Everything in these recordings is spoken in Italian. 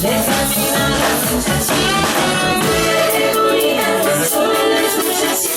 Deja mi mano, muchachita, mira qué bonita, solo la muchachita.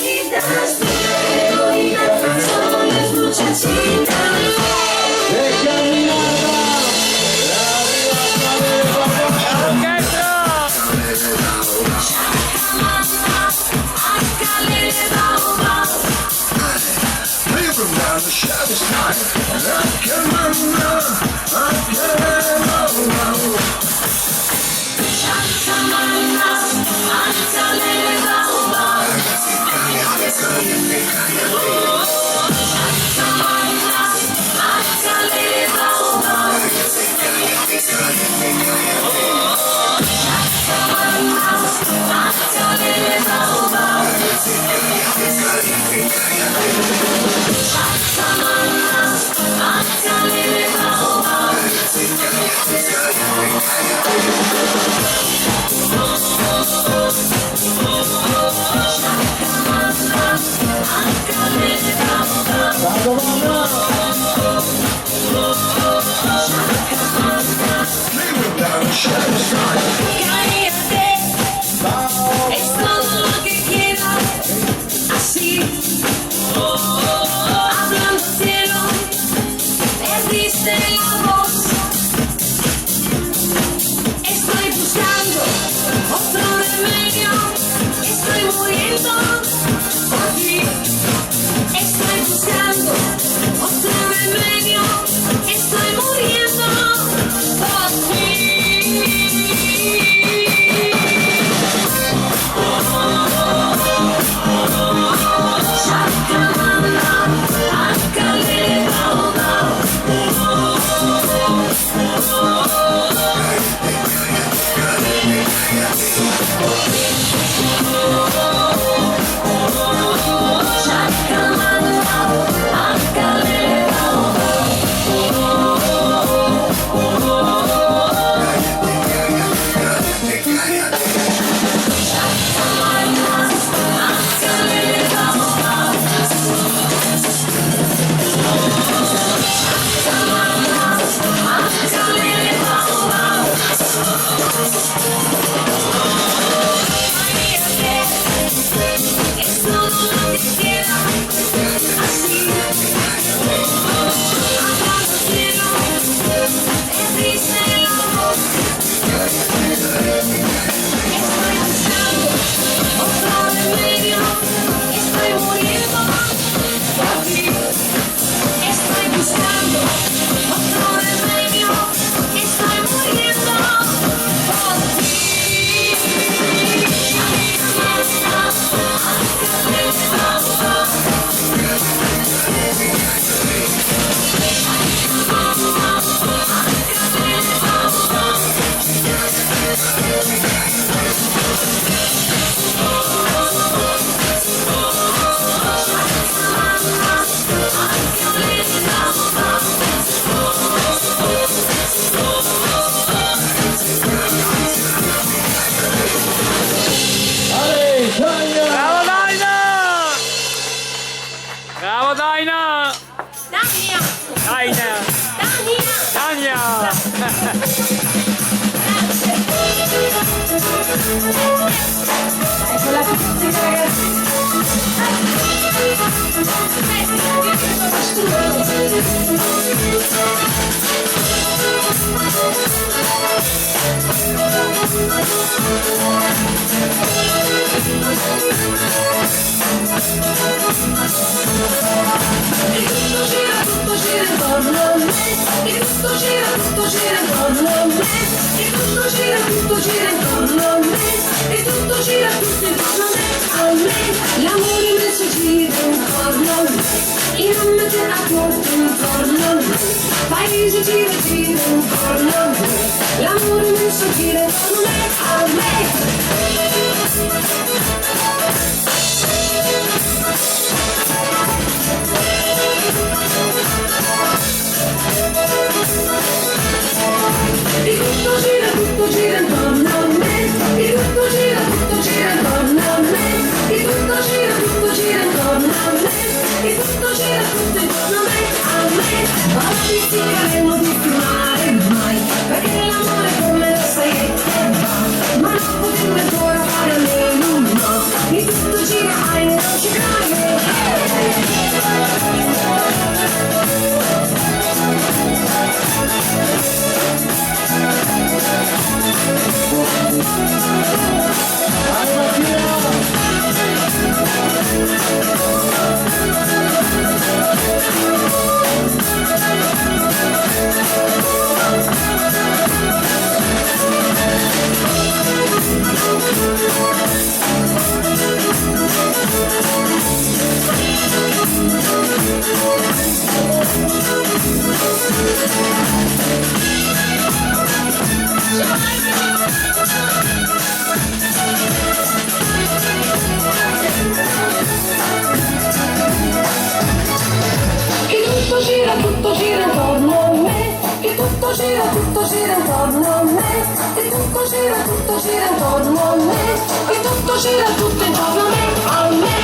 gira intorno a me, e tutto gira tutto intorno a me, a me.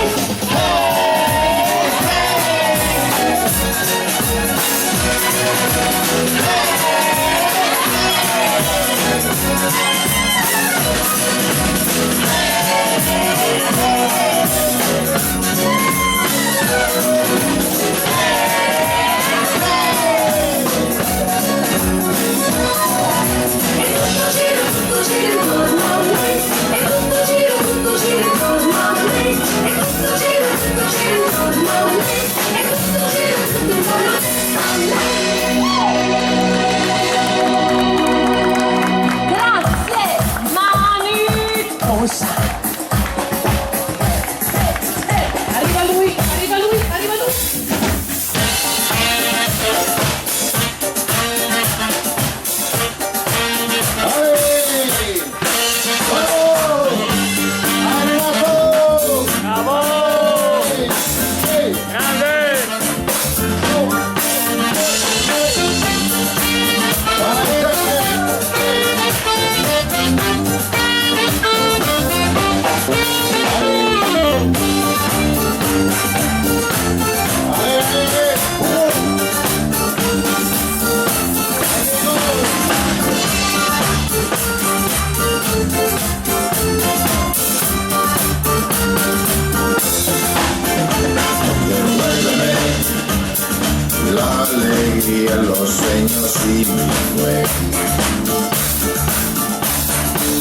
Los sueños y mi fuego.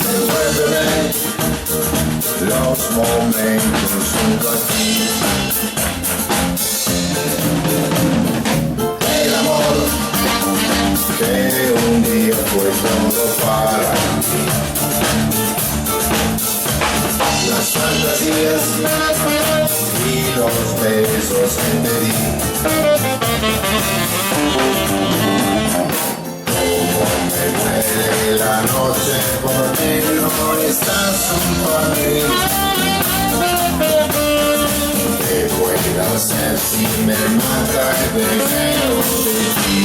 Devuélveme los momentos junto a ti. El amor que un día fue todo para mí. Las fantasías y los besos que te di. Me duele la noche porque no estás junto a mí. ¿Qué puedo hacer si me mata el deseo de ti?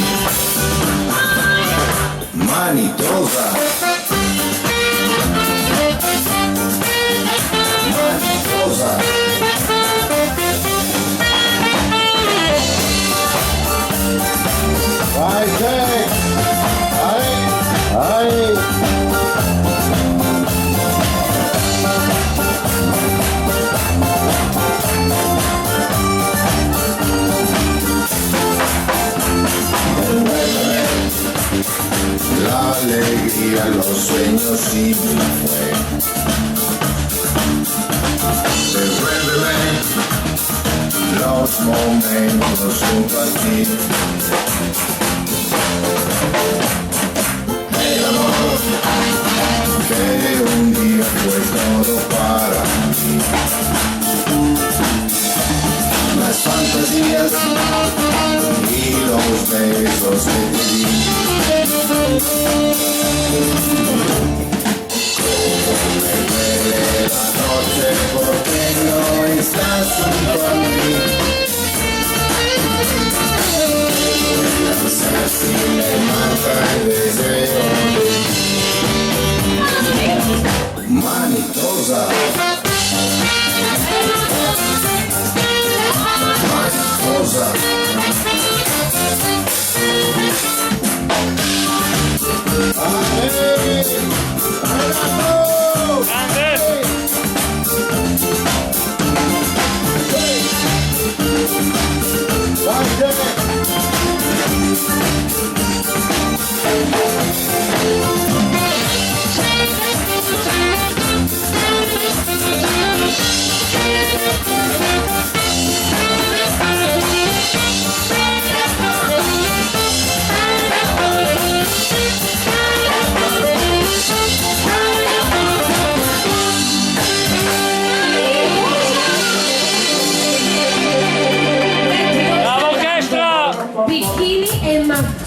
Manitosa, manitosa. Ay, ay. La alegría, los sueños y mi fuego. Devuélveme los momentos junto a ti. El amor que un día fue todo para mí. Las fantasías y los besos que te di. Como me duele la noche porque no estás junto a mí. Si me mata el deseo de ti. Manitosa, manitosa.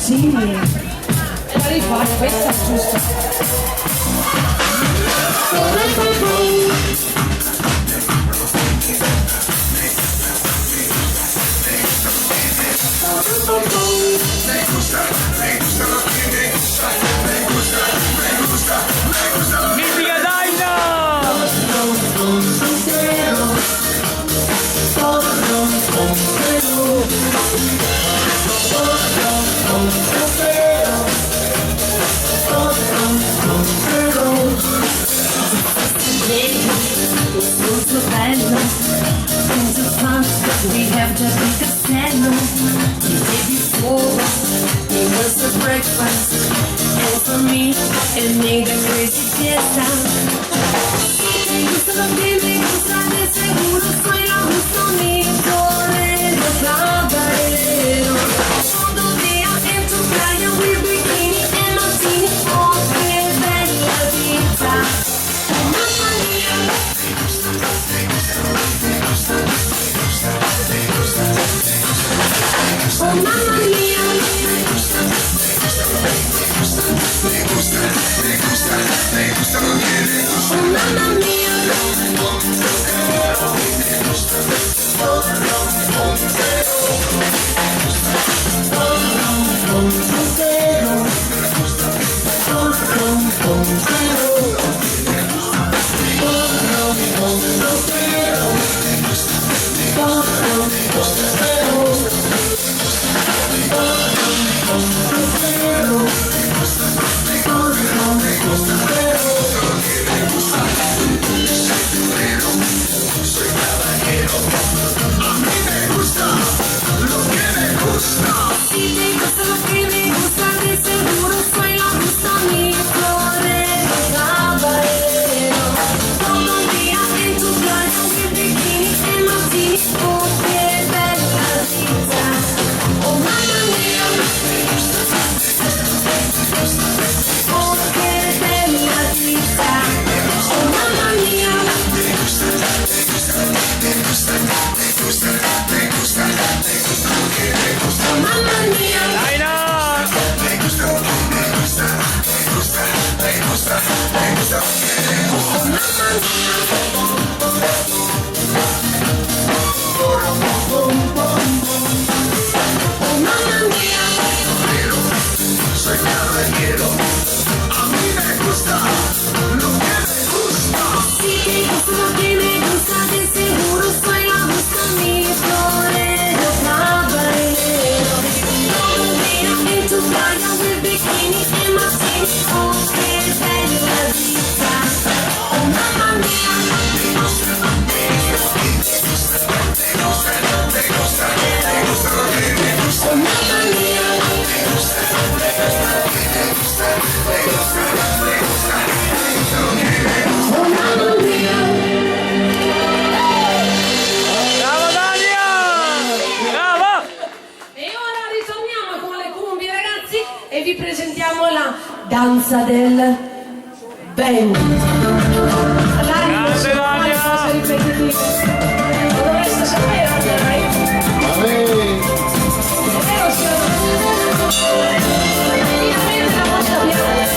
Sì, la rifà, questa è giusta. Mítica We have to be castello the day before. It was a breakfast, and for me, it made a crazy fiesta. Si te gusta lo que me gusta, de seguro soy la justo mi torero caballero. Todo día en tu playa, with bikini and martini, oh, qué bella vita. Mamma mia. Oh mamma mia, oh mamma mia. Si te gusta lo que me gusta, de seguro soy la justa mi torero caballero. Todo el día en tu playa, with bikini and martini, oh, qué bella vita. Oh mamma mia, oh, qué bella vita. Oh mamma mia. Oh mamma mia. Oh mamma mia. Oh mamma mia. Soy caballero, a mí me gusta lo que me gusta. Si te gusta lo que me gusta, de seguro soy la justa mi torero caballero. Todo el día en tu playa, with bikini and martini, oh, qué bella vita. Oh mamma mia. Oh mamma mia. Oh mamma mia. Bravo Dalia! Bravo! E ora ritorniamo con le cumbie ragazzi e vi presentiamo la danza del bend. Grazie, Dalia. Cose ripetitive. Lo dovreste sapere anche lei. È vero signora? Finalmente la vostra piana.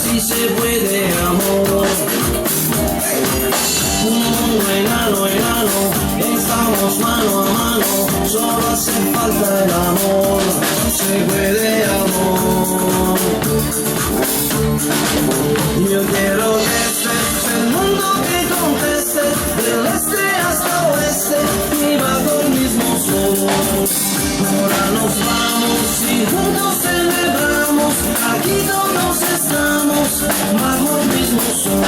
si se puede amor. Un mundo enano, estamos mano a mano, solo hace falta el amor, se puede amor. Yo quiero que este es el mundo que conteste, del este hasta oeste y bajo el mismo sol. Ahora nos vamos y juntos celebramos, aquí todos estamos bajo el mismo sol.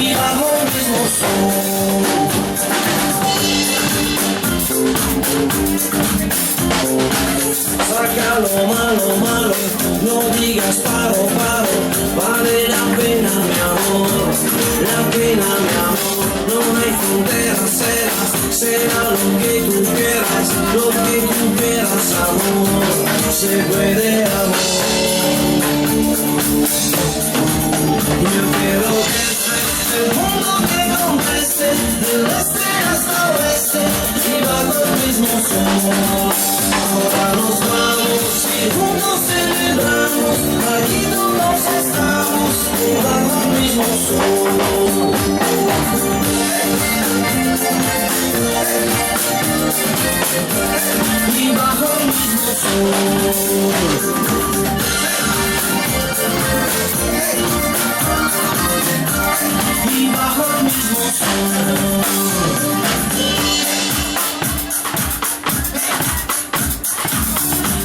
Y bajo el mismo sol. Saca lo malo, malo, no digas paro, paro, vale la pena mi amor, la pena mi amor, no hay fronteras, será lo que tú quieras, amor, se puede amor. Yo quiero que estés el mundo que conteste, del este hasta oeste y bajo el mismo sol. Ahora nos vamos y juntos celebramos, aquí todos estamos bajo el mismo sol. Y bajo el mismo sol. Y bajo el mismo sol.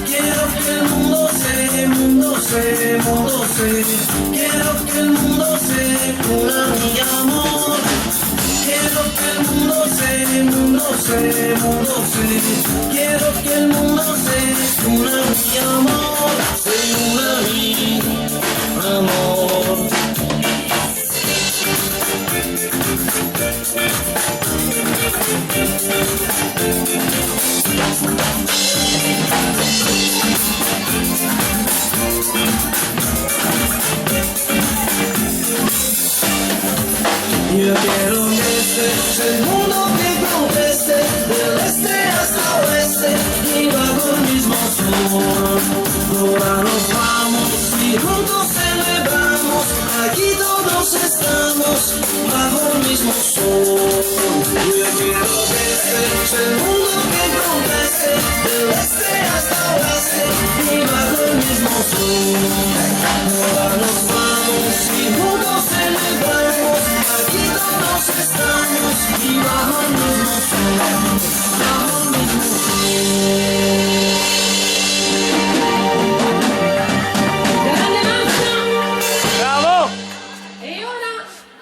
Quiero que el mundo se, quiero que el mundo se cura mi amor. Quiero que el mundo se, quiero que el mundo se cura mi amor, se cura mi amor. Yo quiero que este es el mundo que conteste, del este hasta oeste y bajo el mismo sol. Ahora nos vamos y juntos celebramos, aquí todos estamos bajo el mismo sol. Yo quiero que este es el mundo que conteste, del este hasta oeste y bajo el mismo sol. Ahora nos vamos y juntos celebramos, aquí todos estamos y bajo el mismo sol, bajo el mismo sol. Grande Marzia! Bravo! E ora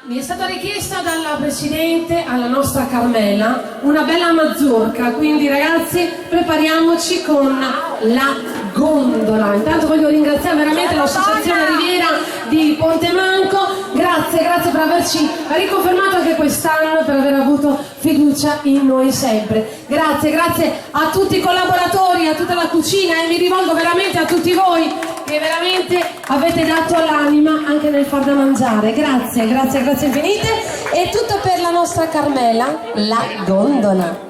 mi è stata richiesta dalla Presidente alla nostra Carmela una bella mazurka, quindi ragazzi prepariamoci con la gondola. Intanto voglio ringraziare veramente l'associazione Riviera di Pontemanco, grazie per averci riconfermato anche quest'anno, per aver avuto fiducia in noi sempre. Grazie a tutti i collaboratori, a tutta la cucina, e mi rivolgo veramente a tutti voi che veramente avete dato l'anima anche nel far da mangiare. Grazie infinite. E tutto per la nostra Carmela, la gondola.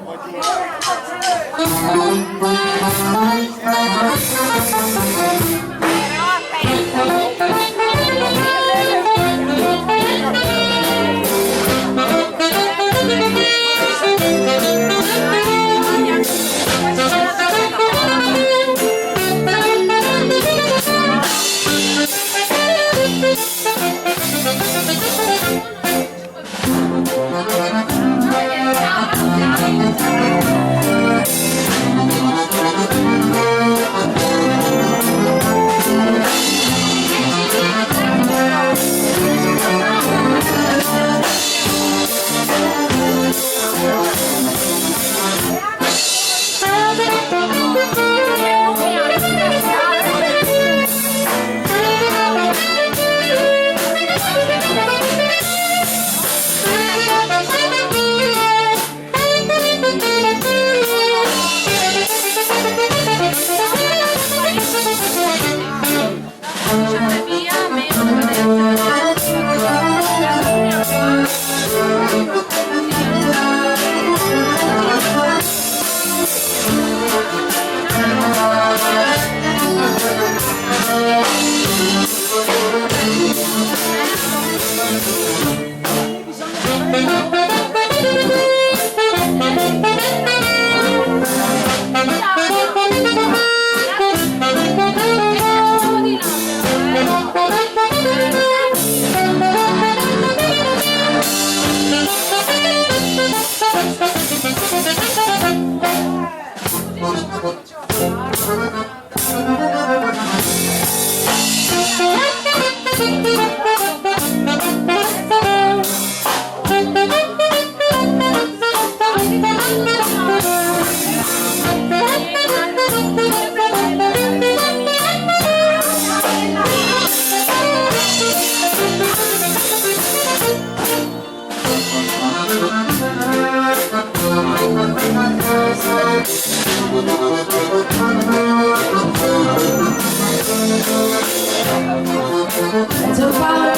Giampaolo.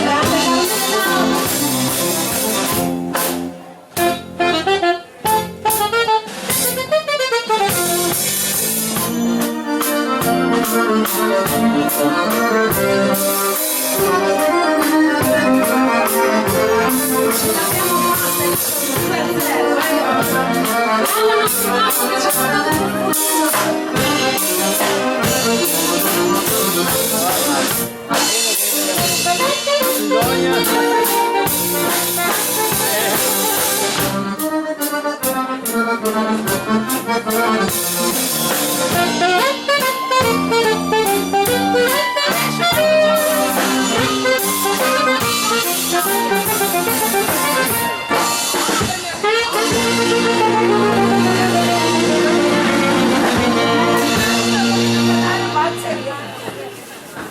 Grande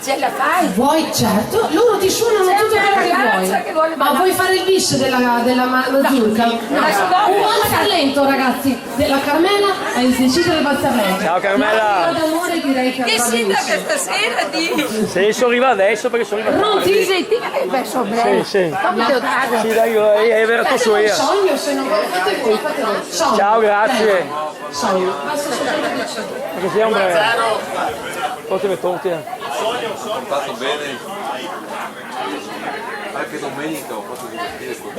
Ce la fai? Vuoi? Certo, loro ti suonano C'è tutto una quello che ragazza vuoi. che vuole Ma ballare. vuoi fare il bis della mazurka? No, adesso dopo. un buon talento, ragazzi. Della Carmela hai decidere il vostro talento. Ciao, Carmela. D'amore direi che Che va sindaca benissimo. stasera di... Sì, sono arrivato adesso perché sono arrivato. Pronti? Sì, ti hai messo bene. Sì, sì. Come devo dare? Sì, dai, è vero tu su io. Sogno, se non vuoi, fate voi, fate voi. Sogno. Ciao, grazie. Prego. Sogno. Basta soltanto dire. Perché sei un breve. Ottime torte. Fatto bene, anche domenica ho fatto divertire con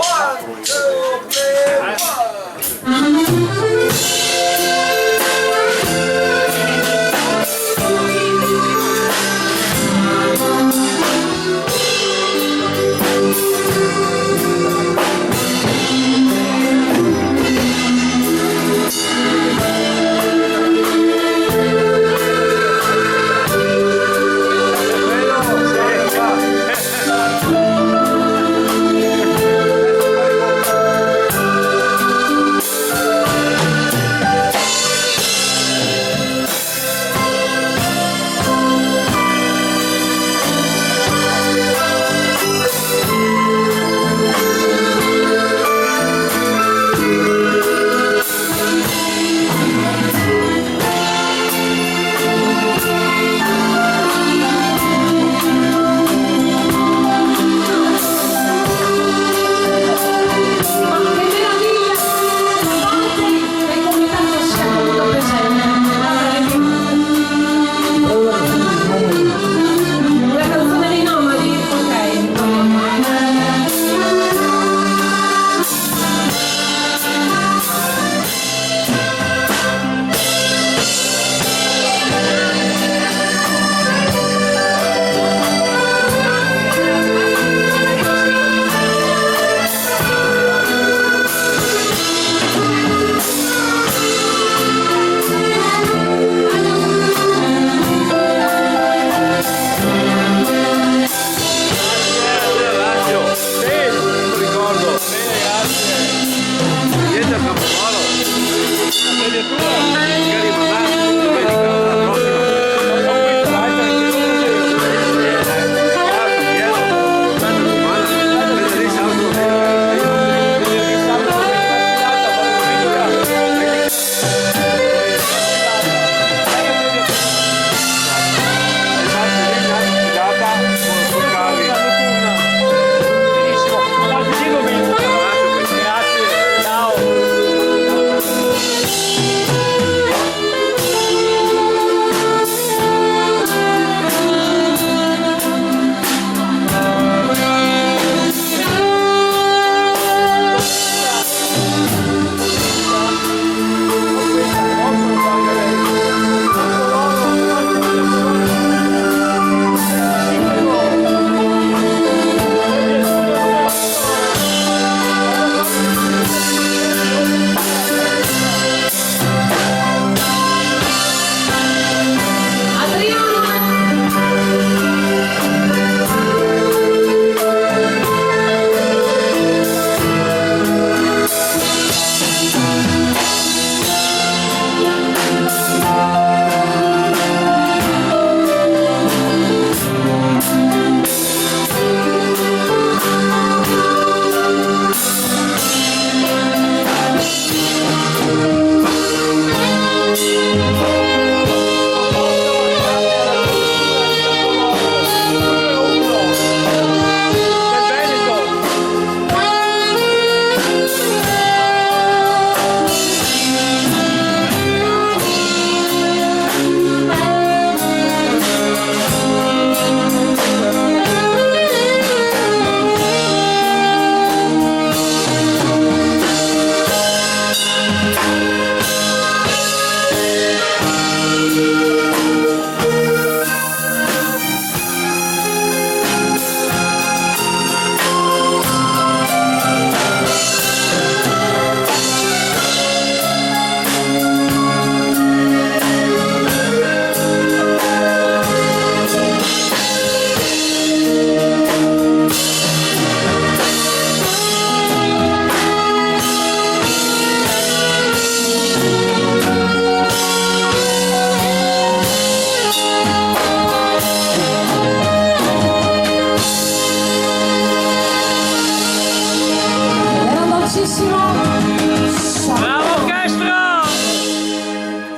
Bravo orchestra!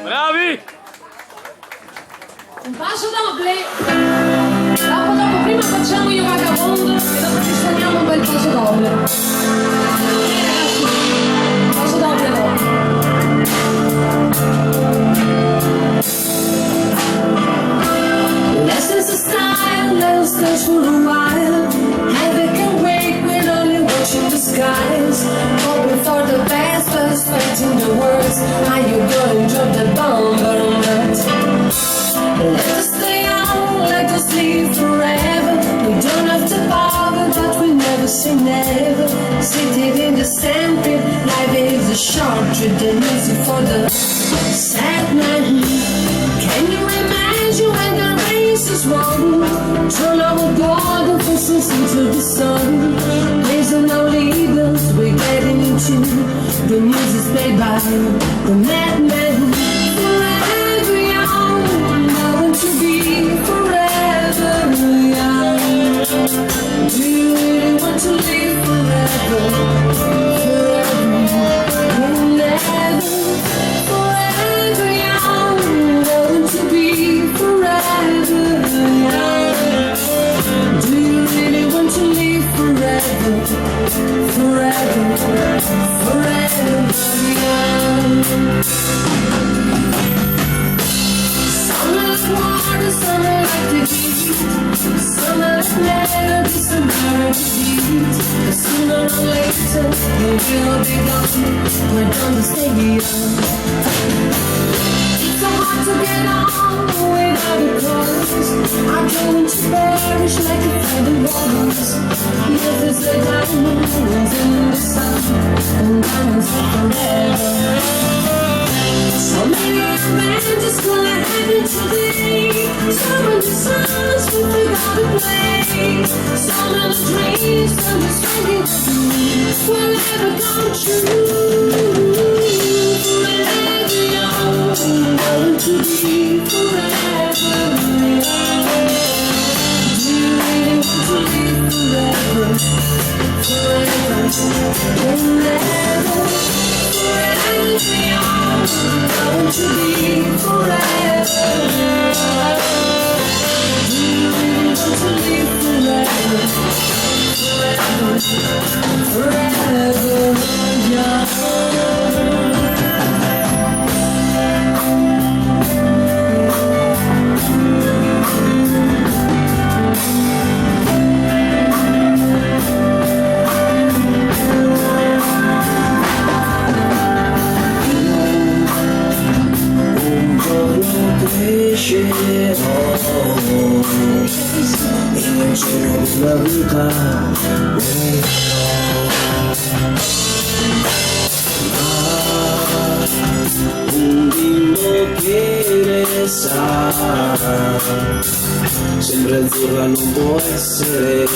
Bravi! Un passo doble. Dopo, prima facciamo io vagabondo e dopo ci suoniamo un bel passo doble. Ragazzi, passo doble dopo. Lessons of style, let us dance for a while. Heaven can wait, we're only watching the skies. Hoping for the best, first fighting the worst. How you gonna drop the bomb on that? Let us stay young, let us live forever. We don't have to bother, but we never say never. Seated in the sandpit, life is a short trip. The music for the sad man. Can you imagine when the race is won? Turn our golden faces into the sun. Raising our leaders, we're getting into the music's played by the madman. Forever young, knowing to be forever young. Do you really want to live forever? Forever, never. Forever young, knowing to be forever young. Do you really want to live forever? Forever, forever young. Some like water, some like the heat. Some like melody, some like the beat. But sooner or later, we will be gone. We're gonna stay young. It's so hard to get on without a cause. I'm going to perish like a feather rose. Yes, it's like diamonds in the sun, and diamonds are forever. So many adventures gonna happen today. Some in the songs we forgot to play. Some in the dreams, some just thinking to do will never come true. Forever young, going to be forever young. Do you really want to live forever? Forever, never. Forever young, going to be forever young. Do you really want to live forever? Forever, forever young. E nel cielo della vita un bimbo che ne sa, sembra azzurra, non può essere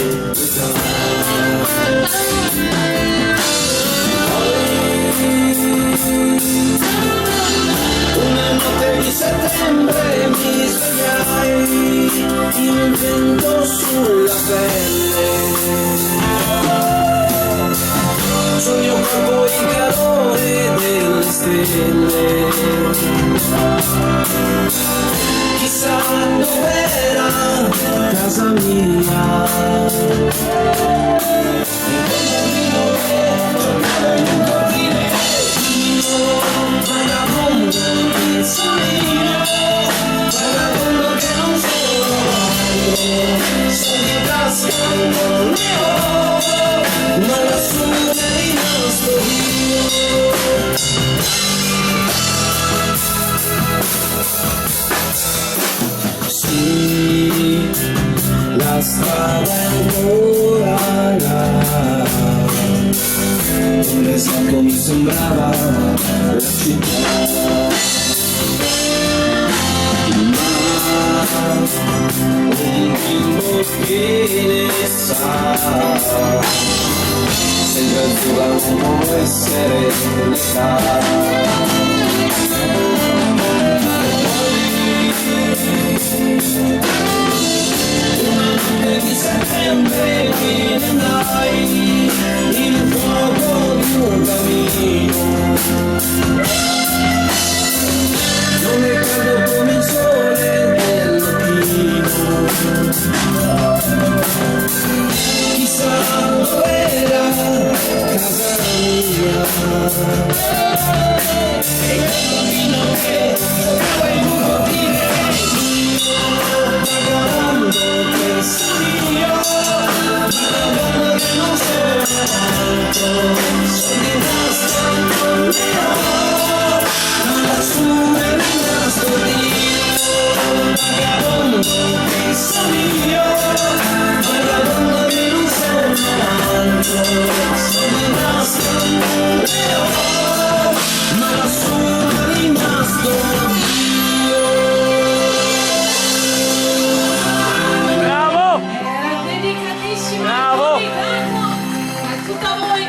una notte di settembre mi svegliai, il vento sulla pelle, sul mio corpo il calore delle stelle. Chissà dov'era casa mia, in un cortile, io vagabondo che sono io, vagabondo che non sono altro, soldi in tasca non ne ho, ma lassù è rimasto io. Sì, la strada è ancora là, un esatto mi sembrava la città, ma un bimbo che ne sa, sembra azzurra, non può essere l'età. Una notte di settembre mi andai, il fuoco di suo cammino. Non è caldo come il sole del mattino. Chissà dov'era casa mia. E il cammino che poi lungo direi io, vagabondo che sono io, vagabondo che non sono altro, sono rimasto con Dio, ma lassù è rimasto Dio, vagabondo che sono io, vagabondo che non sono altro, sono rimasto con Dio, ma lassù è rimasto Dio. Bravo! Dedicatissimo Bravo! a tutta voi.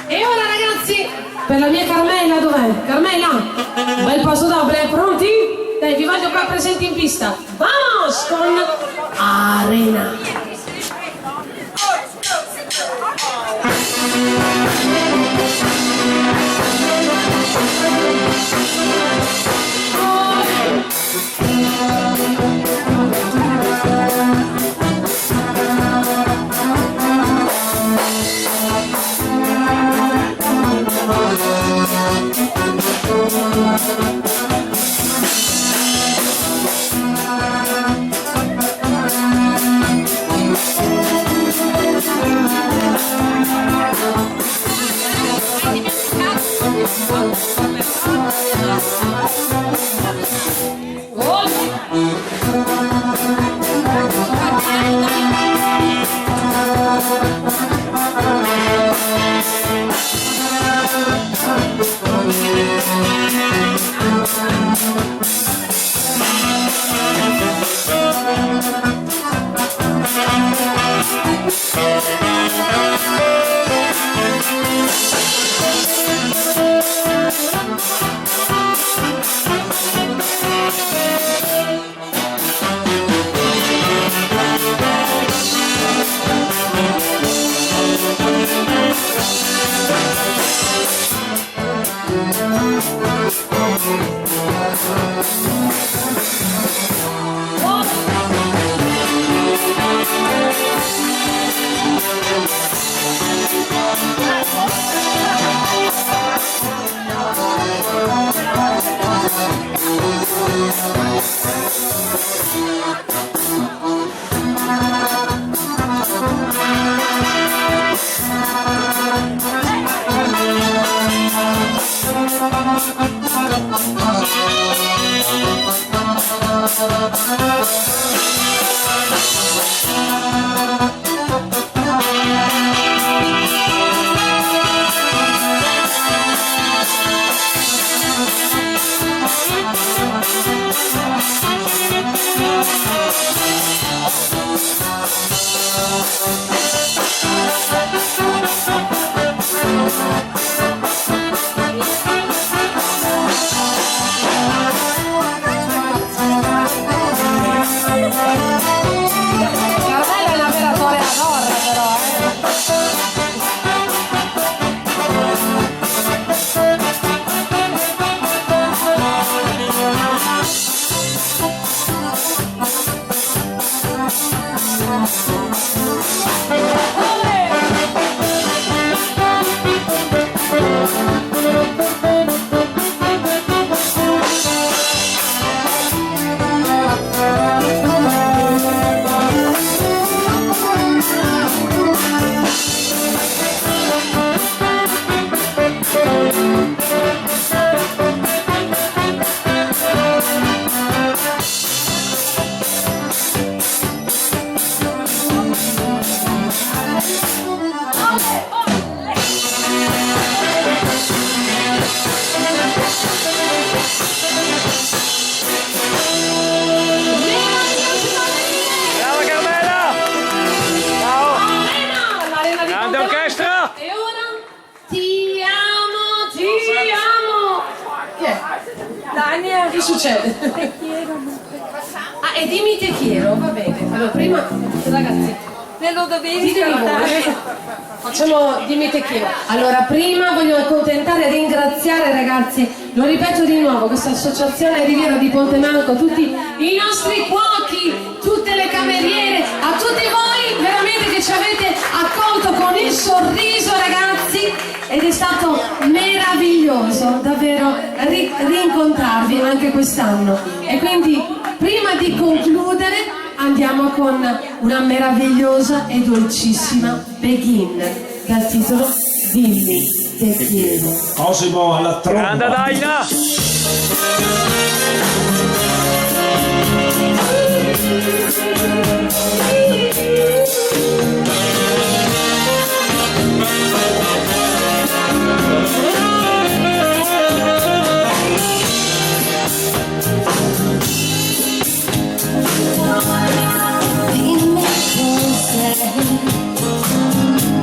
E ora ragazzi, per la mia Carmela, dov'è? Carmela, bel passo doble, pronti? Dai, vi voglio qua presenti in pista. Vamos con Arena. Daniel, che succede? Ah, e dimmi te quiero, va bene. Allora, prima, ragazzi, Me lo dovevi Ditemi cantare. voi. Facciamo, dimmi te che. Allora, prima voglio accontentare e ringraziare, ragazzi, lo ripeto di nuovo, questa associazione Riviera di Pontemanco, tutti i nostri cuochi, tutte le cameriere, a tutti voi veramente che ci avete accolto con il sorriso, ragazzi, ed è stato meraviglioso davvero rincontrarvi anche quest'anno. E quindi, prima di concludere, andiamo con una meravigliosa e dolcissima Begin dal titolo Dimmi te quiero. Osimo alla tromba. Grande Daina! Dimmi cos'è,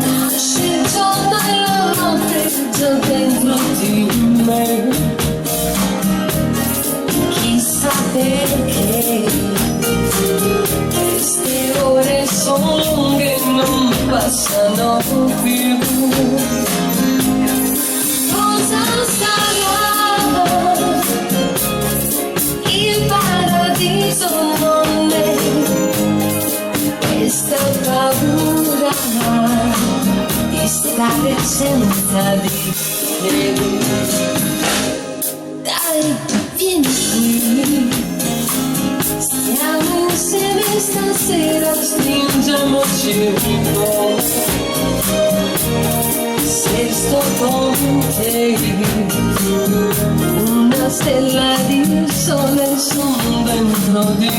nasce giorno e la notte già dentro di me. Chissà perché queste ore sono lunghe e non passano più. Cosa sarà? Il paradiso non è questa paura di stare senza di te. Dai, vieni qui, stiamo insieme stasera, stringiamoci un po'. Se sto con te, una stella di sole sono dentro di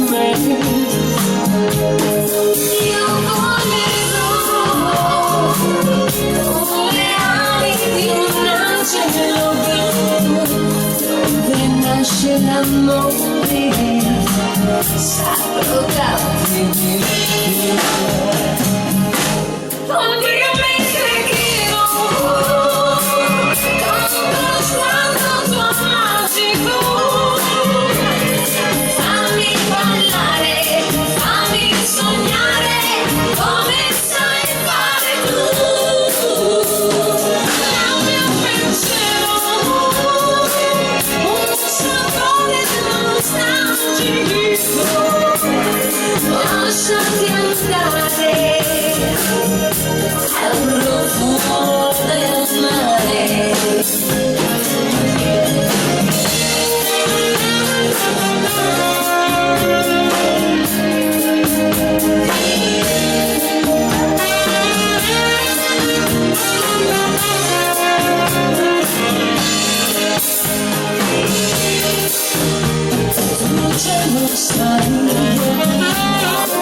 me. Io volerò con le ali di un angelo blu, dove nasce l'amore, saprò darti di più. Oddio, mentre chiedo con lo sguardo tuo magico, fammi ballare, fammi sognare come sai fare tu. Nel mio pensiero un sapore nostalgico, lasciati andare al profumo del mare. Tu ce lo sai,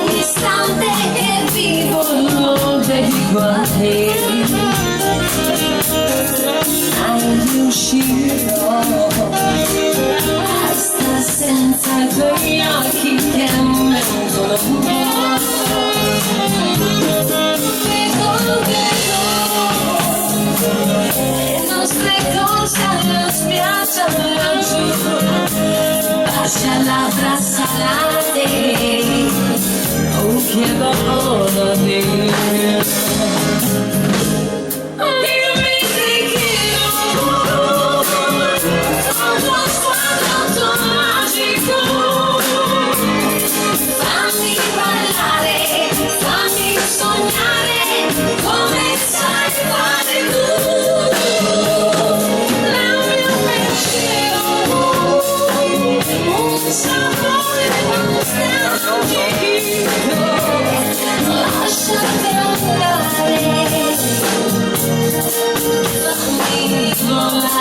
l'istante che vivo lo dedico a te. Mai riuscirò a stare senza i tuoi occhi che mentono un po'. Le nostre corse alla spiaggia laggiù, baci a labbra salate, non chiedo ora di dimmi te quiero, con lo sguardo tuo magico, fammi ballare, fammi sognare come sai fare tu. Nel mio pensiero un sapore nostalgico, lasciati andare, fammi volare.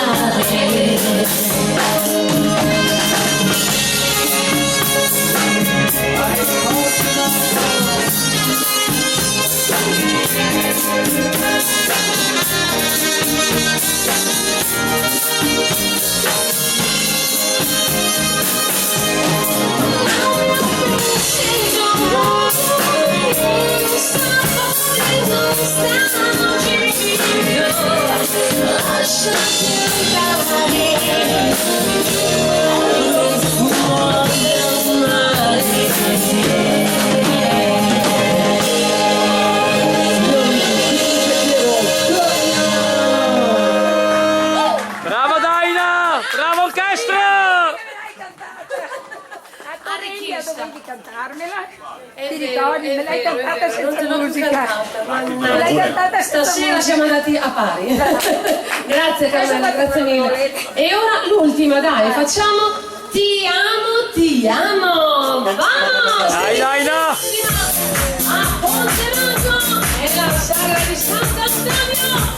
questa. dovevi cantarmela. È Ti vero, ricordi? è Me l'hai vero, è cantata vero, non te senza l'ho più musica. cantata, Me l'hai cantata senza stasera musica. siamo andati a pari. Grazie Carmela, Adesso grazie mille. volete. E ora l'ultima, dai, facciamo Ti amo, ti amo. Vamos! Dai, dai, no! A Ponte Maso e la sagra di Sant'Antonio.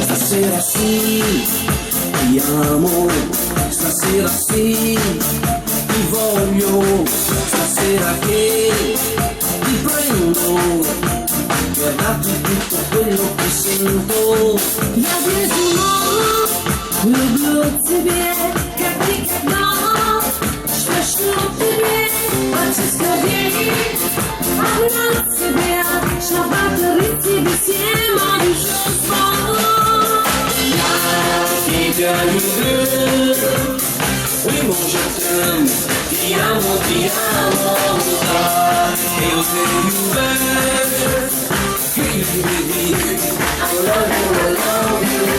Stasera sì, ti amo, stasera sì, ti voglio, stasera che ti prendo, ti ho dato tutto quello che sento. Ja wiesz, lubię ciebie, как никогда. Спешу к тебе, отчисто веки, обнять тебя, чтобы открыть тебе все мои чувства. Тебя люблю, primo je t'aime, ti amo, da, eu tenho bem, I love you.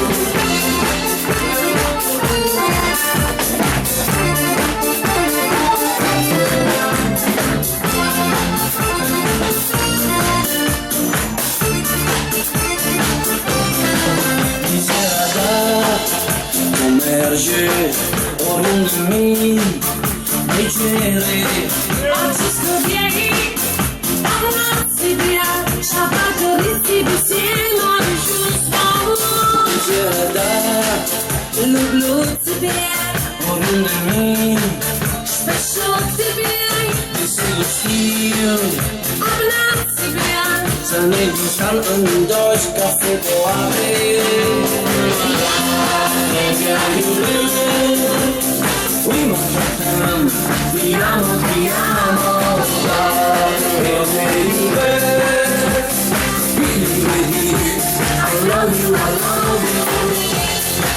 Emerge oriundo in me, leggere. Отчисто веки, обнять тебя, чтобы открыть тебе все мои чувства. Люблю тебя, Oriundo in me, спешу к тебе, ti sigo still. обнять тебя. Să ne gustan în doi cafe cu ave. Te iubesc, we mă ti amo, eu te iubesc. I love you, I love you.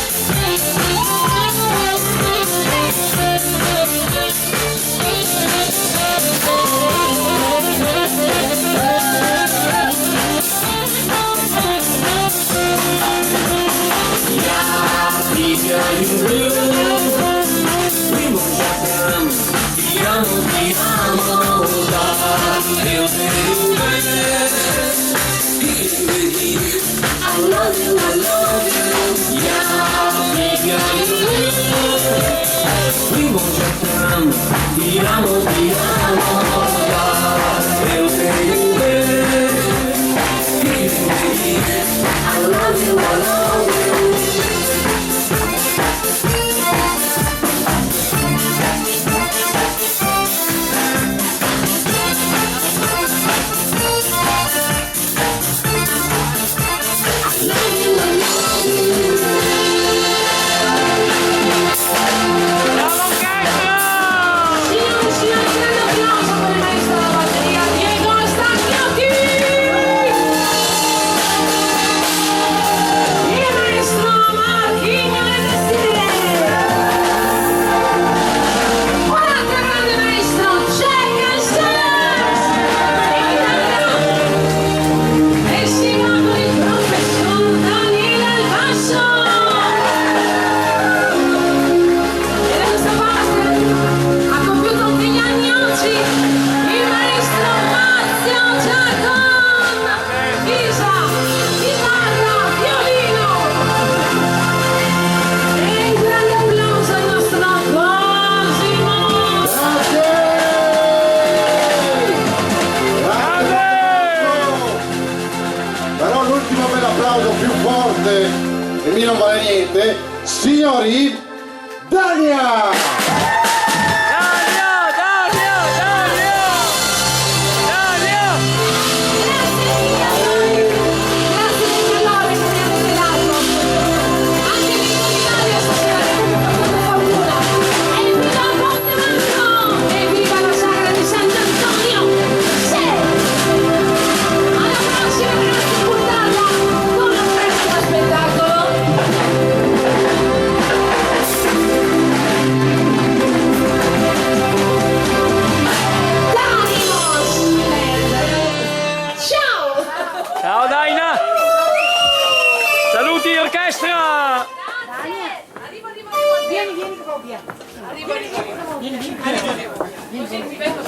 Тебя люблю, primo já te amo, da, eu te iubesc. I love you, I love you. Тебя люблю, primo já te amo, da, eu te iubesc. I love you, I love you. Signori e signori, grande applauso per il maestro della batteria, Diego Stacchiotti! Il maestro Marchino Le Messire! Un altro grande maestro, Jack Stars! E si va con il professor Daniele Al Basso! E da questa parte ha compiuto gli anni oggi il maestro Marzio Giacon, chisa, chitarra, violino. E un grande applauso al nostro Cosimo. Però l'ultimo bel applauso più forte e mi non vale niente, signori Dania! Grazie mille Lore che mi avete dato. Anche Vico d'Italia stasera che mi ha fatto fortuna. E viva Ponte Maso! E viva la sagra di Sant'Antonio! Sì! Alla prossima grande puntata con la Ciao Daina! Saluti orchestra! Vieni, vieni, vieni.